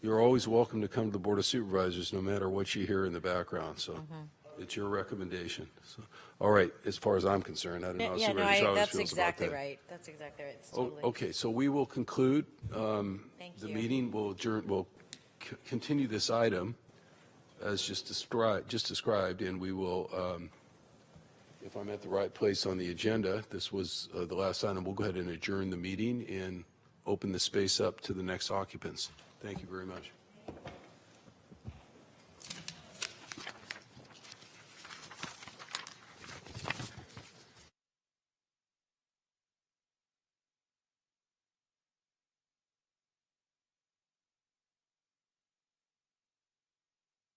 you're always welcome to come to the Board of Supervisors, no matter what you hear in the background, so it's your recommendation. So, all right, as far as I'm concerned, I don't know how Yeah, no, Supervisor Chavez that's feels about exactly that. right. That's exactly right. It's Oh, totally. okay, so we will conclude the you. meeting. We'll adjourn, we'll continue this item as just described, and we will, if I'm at the right place on the agenda, this was the last item, we'll go ahead and adjourn the meeting and open the space up to the next occupants. Thank you very much.